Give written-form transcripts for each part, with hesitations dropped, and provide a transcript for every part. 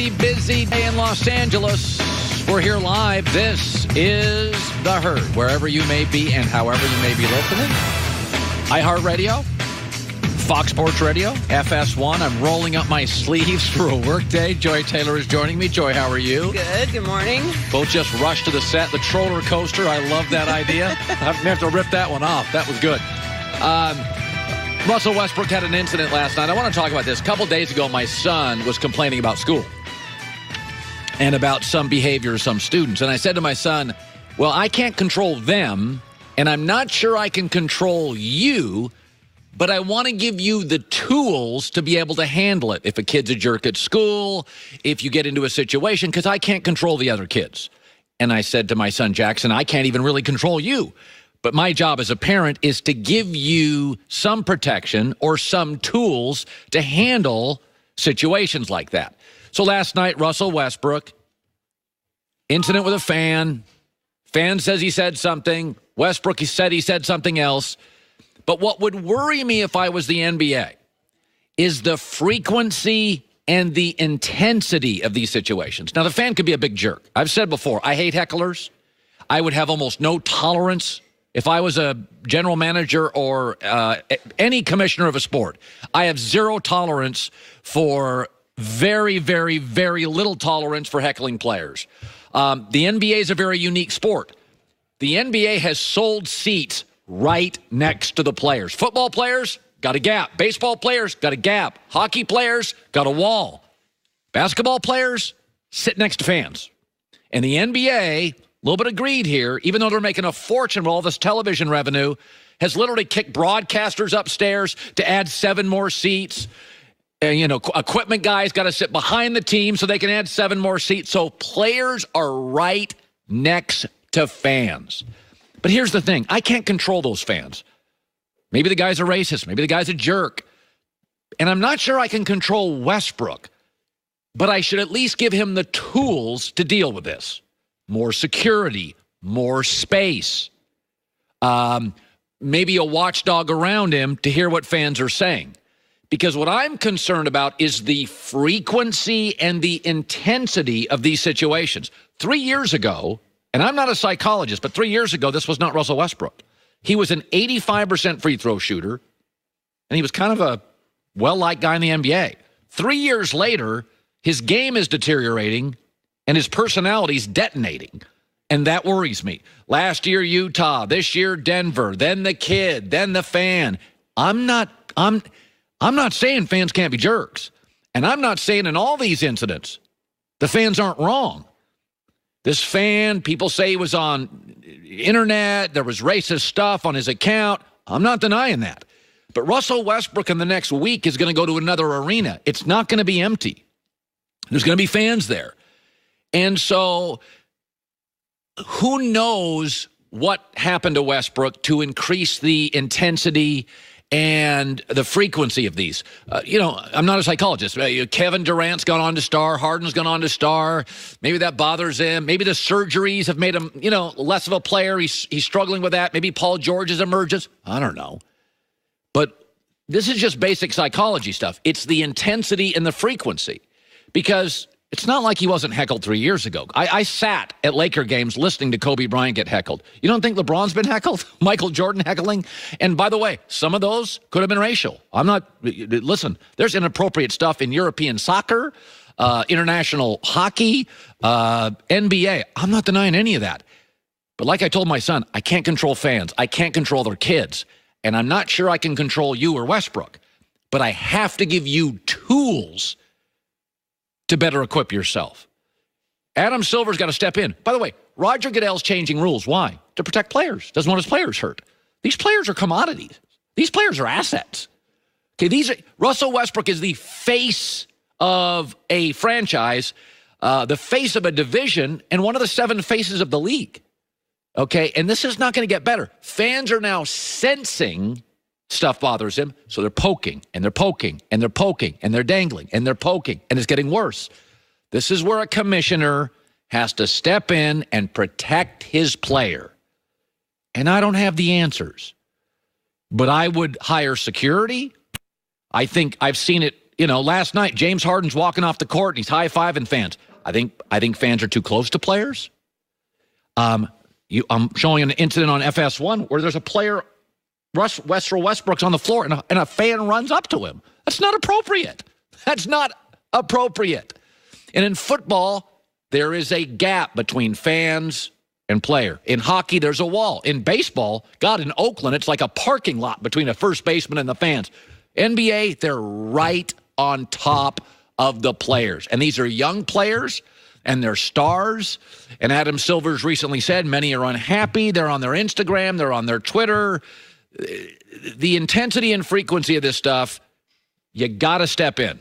busy day in Los Angeles. We're here live. This is The Herd, wherever you may be and however you may be listening. iHeartRadio, Fox Sports Radio, FS1. I'm rolling up my sleeves for a work day. Joy Taylor is joining me. Joy, how are you? Good morning. Both just rushed to the set. The Troller Coaster, I love that idea. I have to rip that one off. That was good. Russell Westbrook had an incident last night. I want to talk about this. A couple days ago, my son was complaining about school and about some behavior of some students. And I said to my son, well, I can't control them, and I'm not sure I can control you, but I want to give you the tools to be able to handle it. If a kid's a jerk at school, if you get into a situation, because I can't control the other kids. And I said to my son, Jackson, I can't even really control you. But my job as a parent is to give you some protection or some tools to handle situations like that. So last night, Russell Westbrook, incident with a fan. Fan says he said something. Westbrook, he said something else. But what would worry me if I was the NBA is the frequency and the intensity of these situations. Now, the fan could be a big jerk. I've said before, I hate hecklers. I would have almost no tolerance. If I was a general manager or any commissioner of a sport, I have zero tolerance for very, very, very little tolerance for heckling players. The NBA is a very unique sport. The NBA has sold seats right next to the players. Football players, got a gap. Baseball players, got a gap. Hockey players, got a wall. Basketball players, sit next to fans. And the NBA, a little bit of greed here, even though they're making a fortune with all this television revenue, has literally kicked broadcasters upstairs to add 7 more seats. And, equipment guys got to sit behind the team so they can add 7 more seats. So players are right next to fans. But here's the thing. I can't control those fans. Maybe the guy's a racist. Maybe the guy's a jerk. And I'm not sure I can control Westbrook. But I should at least give him the tools to deal with this. More security, more space, maybe a watchdog around him to hear what fans are saying. Because what I'm concerned about is the frequency and the intensity of these situations. 3 years ago, and I'm not a psychologist, but 3 years ago, this was not Russell Westbrook. He was an 85% free throw shooter, and he was kind of a well-liked guy in the NBA. 3 years later, his game is deteriorating, and his personality's detonating, and that worries me. Last year, Utah. This year, Denver. Then the kid. Then the fan. I'm not saying fans can't be jerks, and I'm not saying in all these incidents the fans aren't wrong. This fan, people say he was on internet. There was racist stuff on his account. I'm not denying that. But Russell Westbrook in the next week is going to go to another arena. It's not going to be empty. There's going to be fans there. And so who knows what happened to Westbrook to increase the intensity and the frequency of these. I'm not a psychologist. Kevin Durant's gone on to star. Harden's gone on to star. Maybe that bothers him. Maybe the surgeries have made him, less of a player. He's struggling with that. Maybe Paul George's emergence. I don't know. But this is just basic psychology stuff. It's the intensity and the frequency. Because it's not like he wasn't heckled 3 years ago. I sat at Laker games listening to Kobe Bryant get heckled. You don't think LeBron's been heckled? Michael Jordan heckling? And by the way, some of those could have been racial. Listen, there's inappropriate stuff in European soccer, international hockey, NBA. I'm not denying any of that. But like I told my son, I can't control fans. I can't control their kids. And I'm not sure I can control you or Westbrook. But I have to give you tools to better equip yourself. Adam Silver's got to step in. By the way, Roger Goodell's changing rules. Why? To protect players. Doesn't want his players hurt. These players are commodities. These players are assets. Okay, Russell Westbrook is the face of a franchise, the face of a division, and one of the 7 faces of the league. Okay, and this is not going to get better. Fans are now sensing stuff bothers him, so they're poking, and they're poking, and they're poking, and they're dangling, and they're poking, and it's getting worse. This is where a commissioner has to step in and protect his player. And I don't have the answers. But I would hire security. I think I've seen it last night, James Harden's walking off the court and he's high-fiving fans. I think fans are too close to players. I'm showing an incident on FS1 where there's a player, Russell Westbrook's on the floor, and a fan runs up to him. That's not appropriate. That's not appropriate. And in football, there is a gap between fans and player. In hockey, there's a wall. In baseball, God, in Oakland, it's like a parking lot between a first baseman and the fans. NBA, they're right on top of the players. And these are young players, and they're stars. And Adam Silver's recently said many are unhappy. They're on their Instagram. They're on their Twitter. The intensity and frequency of this stuff, you got to step in.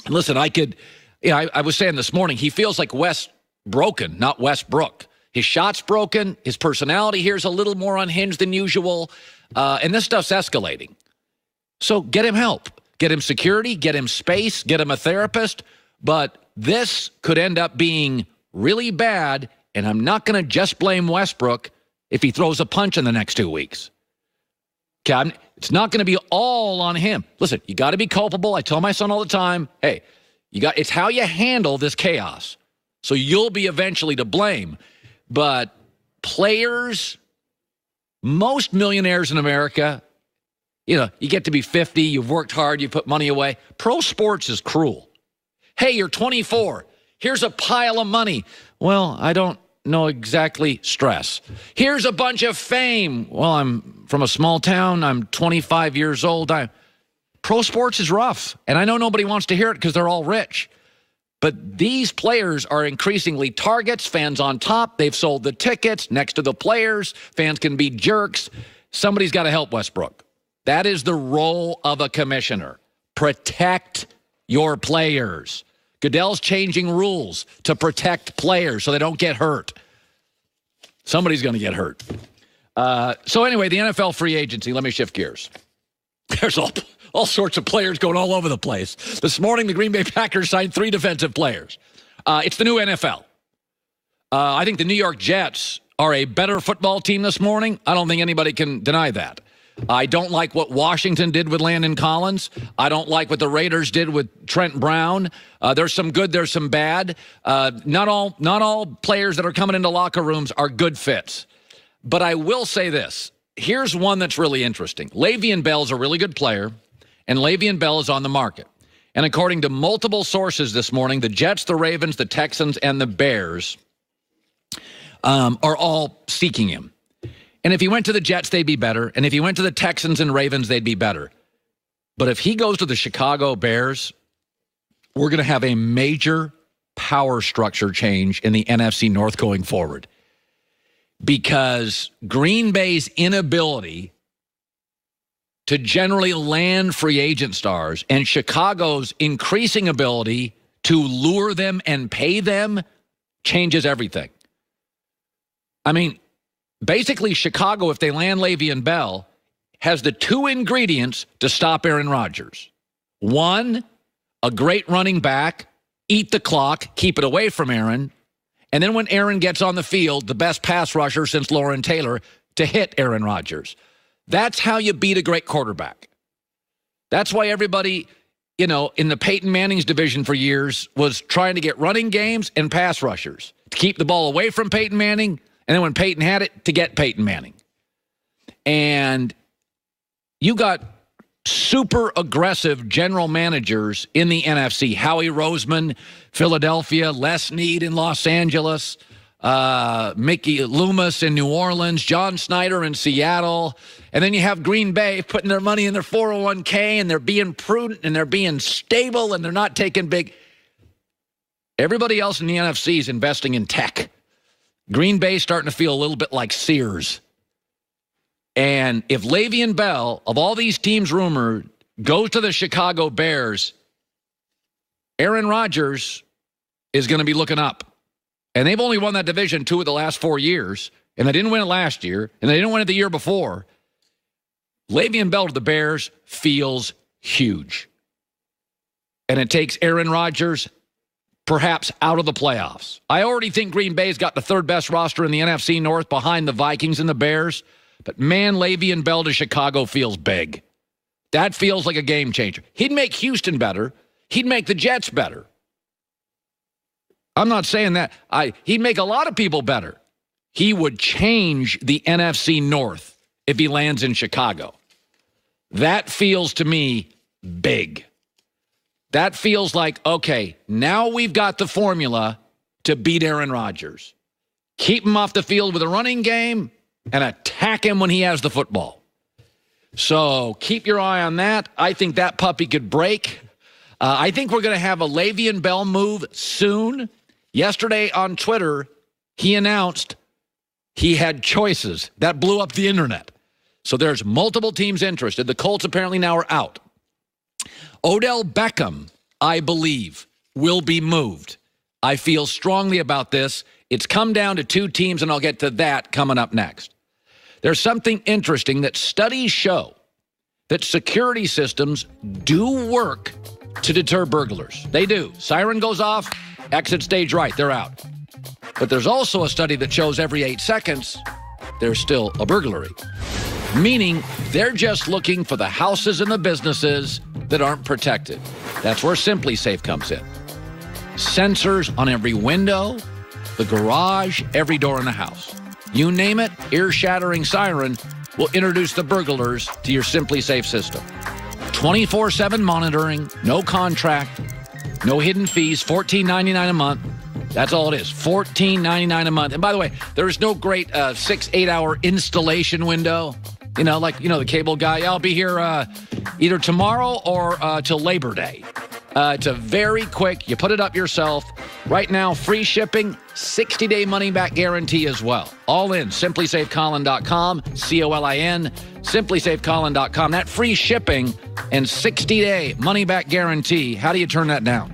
And listen, I was saying this morning, he feels like West broken, not Westbrook. His shot's broken. His personality here is a little more unhinged than usual. And this stuff's escalating. So get him help. Get him security. Get him space. Get him a therapist. But this could end up being really bad, and I'm not going to just blame Westbrook if he throws a punch in the next 2 weeks. Okay, it's not going to be all on him. Listen, you got to be culpable. I tell my son all the time, hey, it's how you handle this chaos. So you'll be eventually to blame. But players, most millionaires in America, you get to be 50, you've worked hard, you put money away. Pro sports is cruel. Hey, you're 24. Here's a pile of money. Well, I don't know exactly. Stress. Here's a bunch of fame. Well, I'm from a small town. I'm 25 years old. Pro sports is rough. And I know nobody wants to hear it because they're all rich. But these players are increasingly targets, fans on top. They've sold the tickets next to the players. Fans can be jerks. Somebody's got to help Westbrook. That is the role of a commissioner. Protect your players. Goodell's changing rules to protect players so they don't get hurt. Somebody's going to get hurt. So anyway, the NFL free agency, let me shift gears. There's all sorts of players going all over the place. This morning, the Green Bay Packers signed 3 defensive players. It's the new NFL. I think the New York Jets are a better football team this morning. I don't think anybody can deny that. I don't like what Washington did with Landon Collins. I don't like what the Raiders did with Trent Brown. There's some good, there's some bad. Not all players that are coming into locker rooms are good fits. But I will say this. Here's one that's really interesting. Le'Veon Bell's a really good player, and Le'Veon Bell is on the market. And according to multiple sources this morning, the Jets, the Ravens, the Texans, and the Bears are all seeking him. And if he went to the Jets, they'd be better. And if he went to the Texans and Ravens, they'd be better. But if he goes to the Chicago Bears, we're going to have a major power structure change in the NFC North going forward. Because Green Bay's inability to generally land free agent stars and Chicago's increasing ability to lure them and pay them changes everything. I mean, basically, Chicago, if they land Le'Veon Bell, has the 2 ingredients to stop Aaron Rodgers. 1, a great running back, eat the clock, keep it away from Aaron. And then when Aaron gets on the field, the best pass rusher since Lauren Taylor to hit Aaron Rodgers. That's how you beat a great quarterback. That's why everybody, in the Peyton Manning's division for years was trying to get running games and pass rushers to keep the ball away from Peyton Manning. And then when Peyton had it, to get Peyton Manning. And you got super aggressive general managers in the NFC. Howie Roseman, Philadelphia, Les Snead in Los Angeles, Mickey Loomis in New Orleans, John Snyder in Seattle. And then you have Green Bay putting their money in their 401k, and they're being prudent, and they're being stable, and they're not taking big. Everybody else in the NFC is investing in tech. Green Bay's starting to feel a little bit like Sears. And if Le'Veon Bell, of all these teams rumored, goes to the Chicago Bears, Aaron Rodgers is going to be looking up. And they've only won that division 2 of the last 4 years, and they didn't win it last year, and they didn't win it the year before. Le'Veon Bell to the Bears feels huge. And it takes Aaron Rodgers perhaps out of the playoffs. I already think Green Bay's got the 3rd best roster in the NFC North behind the Vikings and the Bears. But man, Le'Veon Bell to Chicago feels big. That feels like a game changer. He'd make Houston better He'd make the Jets better. I'm not saying that. He'd make a lot of people better. He would change the NFC North if he lands in Chicago. That feels to me big. That feels like, okay, now we've got the formula to beat Aaron Rodgers. Keep him off the field with a running game and attack him when he has the football. So keep your eye on that. I think that puppy could break. I think we're going to have a Le'Veon Bell move soon. Yesterday on Twitter, he announced he had choices. That blew up the internet. So there's multiple teams interested. The Colts apparently now are out. Odell Beckham, I believe, will be moved. I feel strongly about this. It's come down to 2 teams, and I'll get to that coming up next. There's something interesting that studies show that security systems do work to deter burglars. They do. Siren goes off, exit stage right, they're out. But there's also a study that shows every 8 seconds, there's still a burglary. Meaning they're just looking for the houses and the businesses that aren't protected. That's where Simply Safe comes in. Sensors on every window, the garage, every door in the house. You name it, ear-shattering siren will introduce the burglars to your Simply Safe system. 24/7 monitoring, no contract, no hidden fees, $14.99 a month. That's all it is, $14.99 a month. And by the way, there is no great 6-8 hour installation window. The cable guy, I'll be here either tomorrow or till Labor Day. It's a very quick, you put it up yourself. Right now, free shipping, 60-day money-back guarantee as well. All in, simplysafecolin.com, COLIN, simplysafecolin.com. That free shipping and 60-day money-back guarantee, how do you turn that down?